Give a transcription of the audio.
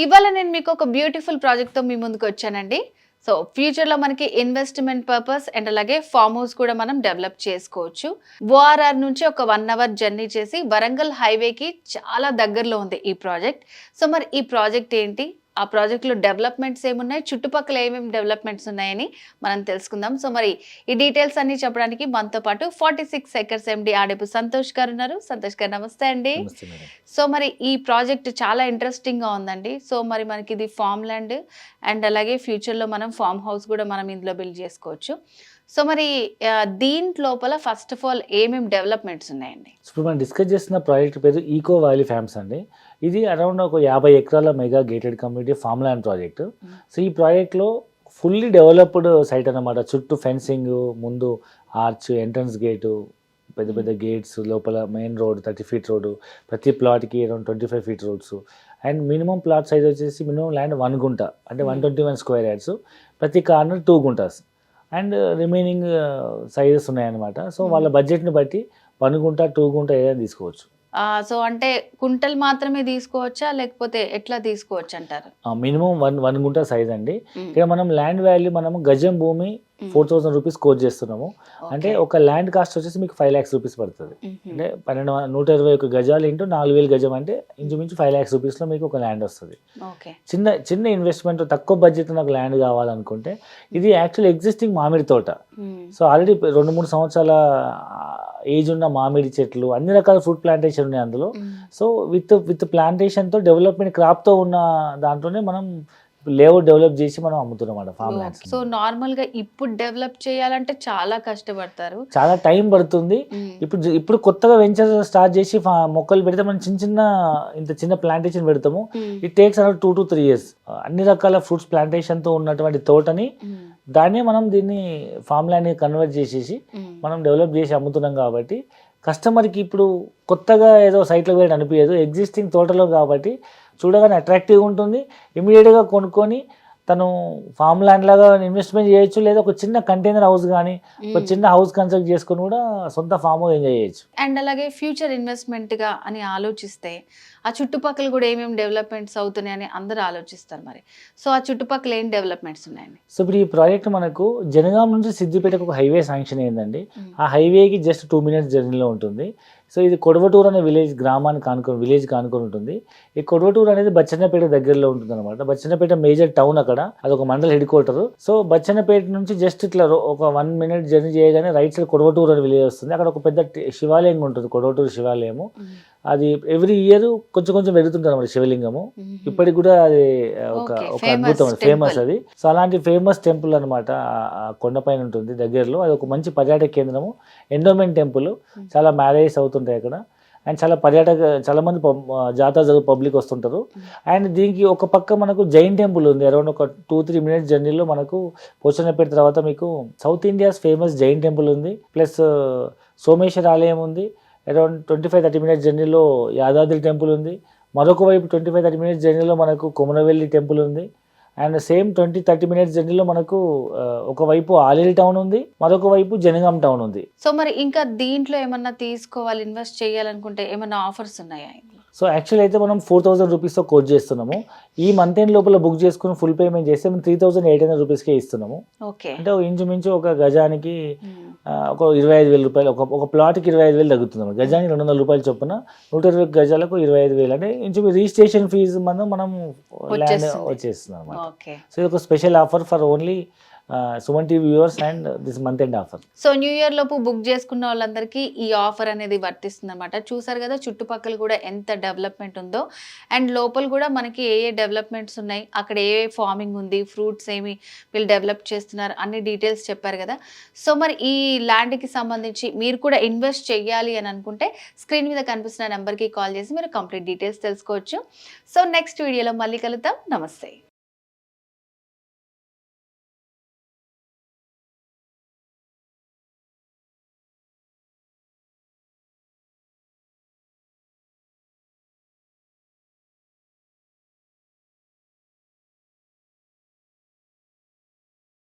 ఇవాళ నేను మీకు ఒక బ్యూటిఫుల్ ప్రాజెక్ట్తో మీ ముందుకు వచ్చానండి. సో ఫ్యూచర్లో మనకి ఇన్వెస్ట్మెంట్ పర్పస్ అండ్ అలాగే ఫామ్ హౌస్ కూడా మనం డెవలప్ చేసుకోవచ్చు. ఓఆర్ఆర్ నుంచి ఒక 1 అవర్ జర్నీ చేసి వరంగల్ హైవేకి చాలా దగ్గరలో ఉంది ఈ ప్రాజెక్ట్. సో మరి ఈ ప్రాజెక్ట్ ఏంటి, ఆ ప్రాజెక్ట్లో డెవలప్మెంట్స్ ఏమున్నాయి, చుట్టుపక్కల ఏమేమి డెవలప్మెంట్స్ ఉన్నాయని మనం తెలుసుకుందాం. సో మరి ఈ డీటెయిల్స్ అన్ని చెప్పడానికి మనతో పాటు 46 ఎకర్స్ ఎండి ఆడేపు సంతోష్ గారు ఉన్నారు. సంతోష్ గారు నమస్తే అండి. సో మరి ఈ ప్రాజెక్ట్ చాలా ఇంట్రెస్టింగ్గా ఉందండి. సో మరి మనకి ఇది ఫామ్ ల్యాండ్ అండ్ అలాగే ఫ్యూచర్లో మనం ఫామ్ హౌస్ కూడా మనం ఇందులో బిల్డ్ చేసుకోవచ్చు. సో మరి దీంట్లోపల ఫస్ట్ ఆఫ్ ఆల్ ఏమేమి డెవలప్మెంట్స్ ఉన్నాయండి? ఇప్పుడు మనం డిస్కస్ చేస్తున్న ప్రాజెక్ట్ పేరు ఈకో వ్యాలీ ఫార్మ్స్ అండి. ఇది అరౌండ్ ఒక 50 ఎకరాల mega gated community farm land project. So ఈ ప్రాజెక్ట్లో ఫుల్లీ డెవలప్డ్ సైట్ అన్నమాట. చుట్టూ ఫెన్సింగ్, ముందు ఆర్చ్, ఎంట్రన్స్ గేటు, పెద్ద పెద్ద గేట్స్, లోపల మెయిన్ రోడ్ 30 ఫీట్ రోడ్డు, ప్రతి ప్లాట్కి around 25 feet roads. And minimum plot size వచ్చేసి మినిమం ల్యాండ్ 1 గుంట అంటే 121 స్క్వేర్ యార్డ్స్, ప్రతి కార్నర్ 2 గుంటాస్ అండ్ రిమైనింగ్ సైజెస్ ఉన్నాయన్నమాట. సో వాళ్ళ బడ్జెట్ని బట్టి 1 గుంట 2 గుంట ఏదైనా తీసుకోవచ్చు. సో అంటే కుంటలు మాత్రమే తీసుకోవచ్చా లేకపోతే ఎట్లా తీసుకోవచ్చు అంటారు? మినిమం 1 గుంట సైజ్ అండి. ఇక్కడ మనం ల్యాండ్ వాల్యూ మనము గజం భూమి 4000 రూపీస్ కోట్ చేస్తున్నాము. అంటే ఒక ల్యాండ్ కాస్ట్ వచ్చేసి మీకు 5 lakhs రూపీస్ పడుతుంది. అంటే 121 గజాలు ఇంటూ 4000 గజం అంటే ఇంచుమించు 5 lakhs రూపీస్లో మీకు ఒక ల్యాండ్ వస్తుంది. చిన్న ఇన్వెస్ట్మెంట్, తక్కువ బడ్జెట్ నాకు ల్యాండ్ కావాలనుకుంటే ఇది యాక్చువల్ ఎగ్జిస్టింగ్ మామిడి తోట. సో ఆల్రెడీ 2-3 సంవత్సరాల ఏజ్ ఉన్న మామిడి చెట్లు, అన్ని రకాల ఫ్రూట్ ప్లాంటేషన్ ఉన్నాయి అందులో. సో విత్ ప్లాంటేషన్తో డెవలప్మెంట్ క్రాప్తో ఉన్న దాంట్లోనే మనం లేఅవుట్ డెవలప్ చేసి మనం అమ్ముతున్నమాట ఫామ్ ల్యాండ్స్. సో నార్మల్ గా ఇప్పుడు డెవలప్ చేయాలంటే చాలా కష్టపడతారు, చాలా టైం పడుతుంది. ఇప్పుడు కొత్తగా వెంచర్ స్టార్ట్ చేసి మొక్కలు పెడితే మనం ఇంత చిన్న ప్లాంటేషన్ పెడతాము. It takes around 2 to 3 years. అన్ని రకాల ఫ్రూట్స్ ప్లాంటేషన్ తో ఉన్నటువంటి తోటని దాన్నే మనం దీన్ని ఫామ్ ల్యాండ్ కన్వర్ట్ చేసేసి మనం డెవలప్ చేసి అమ్ముతున్నాం. కాబట్టి కస్టమర్కి ఇప్పుడు కొత్తగా ఏదో సైట్లో వేయడం అనిపించదు, ఎగ్జిస్టింగ్ తోటలో కాబట్టి చూడగానే అట్రాక్టివ్గా ఉంటుంది. ఇమీడియట్గా కొనుక్కొని తను ఫామ్ ల్యాండ్ లాగా ఇన్వెస్ట్మెంట్ చేయొచ్చు, లేదా ఒక చిన్న కంటైనర్ హౌస్ కానీ ఒక చిన్న హౌస్ కన్స్ట్రక్ట్ చేసుకొని కూడా సొంత ఫామ్ ఎంజాయ్ చేయొచ్చు. అండ్ అలాగే ఫ్యూచర్ ఇన్వెస్ట్మెంట్గా అని ఆలోచిస్తే ఆ చుట్టుపక్కల కూడా ఏమేమి డెవలప్మెంట్స్ అవుతున్నాయని అందరూ ఆలోచిస్తారు. మరి సో ఆ చుట్టుపక్కల ఏం డెవలప్మెంట్స్ ఉన్నాయండి? సో ఇప్పుడు ఈ ప్రాజెక్ట్ మనకు జనగాం నుంచి సిద్దిపేటకు ఒక హైవే శాంక్షన్ అయిందండి. ఆ హైవేకి జస్ట్ 2 minutes జర్నీలో ఉంటుంది. సో ఇది కొడవటూరు అనే గ్రామానికి కానుకొని ఉంటుంది. ఈ కొడవటూరు అనేది బచ్చన్నపేట దగ్గరలో ఉంటుంది అనమాట. బచ్చన్నపేట మేజర్ టౌన్, అక్కడ అదొక mandal head quarter. So Bachannapet నుంచి జస్ట్ ఇట్లా ఒక 1 minute జర్నీ చేయగానే రైట్ సైడ్ కొడవటూరు అనే విలేజ్ వస్తుంది. అక్కడ ఒక పెద్ద శివాలయం ఉంటుంది, కొడవటూరు శివాలయము. అది ఎవ్రీ ఇయర్ కొంచెం వెళ్తుంటారు అన్నమాట శివలింగము. ఇప్పటికి కూడా అది ఒక అద్భుతం, ఫేమస్ అది. సో అలాంటి ఫేమస్ టెంపుల్ అనమాట, కొండపైన ఉంటుంది దగ్గరలో. అది ఒక మంచి పర్యాటక కేంద్రము, ఎండోమెంట్ టెంపుల్. చాలా మ్యారేజెస్ అవుతుంటాయి అక్కడ. అండ్ చాలా మంది జాతర జరుగు పబ్లిక్ వస్తుంటారు. అండ్ దీనికి ఒక పక్క మనకు జైన్ టెంపుల్ ఉంది. అరౌండ్ ఒక 2-3 minutes జర్నీలో మనకు పోచన్నపేట తర్వాత మీకు south India's famous Jain temple ఉంది. ప్లస్ సోమేశ్వర ఆలయం ఉంది. అరౌండ్ 25-30 minutes జర్నీలో యాదాద్రి టెంపుల్ ఉంది. మరొక వైపు 25-30 minutes జర్నీలో మనకు కొమరవెల్లి టెంపుల్ ఉంది. అండ్ సేమ్ 20-30 minutes జర్నీలో మనకు ఒకవైపు ఆలేరు టౌన్ ఉంది, మరొక వైపు జనగాం టౌన్ ఉంది. సో మరి ఇంకా దీంట్లో ఏమన్నా తీసుకోవాలి, ఇన్వెస్ట్ చేయాలనుకుంటే ఏమన్నా ఆఫర్స్ ఉన్నాయా? సో యాక్చువల్ అయితే మనం 4000 రూపీస్తో కోట్ చేస్తున్నాము. ఈ మంత్ ఎండ్ లోపల బుక్ చేసుకుని ఫుల్ పేమెంట్ చేస్తే మేము 3800 రూపీస్కే ఇస్తున్నాము. అంటే ఇంచుమించు ఒక గజానికి ఒక 25,000 రూపాయలు, ఒక ప్లాట్కి 25,000 తగ్గుతుంది. గజానికి 200 రూపాయలు చొప్పున 120 గజాలకు 25,000. అంటే ఇంచుమించు రిజిస్ట్రేషన్ ఫీజు మనం ల్యాండ్ వచ్చేస్తుంది అనమాట. సో ఇది ఒక special offer for only Suman TV viewers and this month end offer. So new year లోపు బుక్ చేసుకున్న వాళ్ళందరికీ ఈ ఆఫర్ అనేది వర్తిస్తుంది అనమాట. చూసారు కదా చుట్టుపక్కల కూడా ఎంత డెవలప్మెంట్ ఉందో, అండ్ లోపల కూడా మనకి ఏ డెవలప్మెంట్స్ ఉన్నాయి, అక్కడ ఏ ఫార్మింగ్ ఉంది, ఫ్రూట్స్ ఏమి వీళ్ళు డెవలప్ చేస్తున్నారు, అన్ని డీటెయిల్స్ చెప్పారు కదా. సో మరి ఈ ల్యాండ్కి సంబంధించి మీరు కూడా ఇన్వెస్ట్ చేయాలి అని అనుకుంటే స్క్రీన్ మీద కనిపిస్తున్న నెంబర్కి కాల్ చేసి మీరు కంప్లీట్ డీటెయిల్స్ తెలుసుకోవచ్చు. సో నెక్స్ట్ వీడియోలో మళ్ళీ కలుద్దాం. నమస్తే.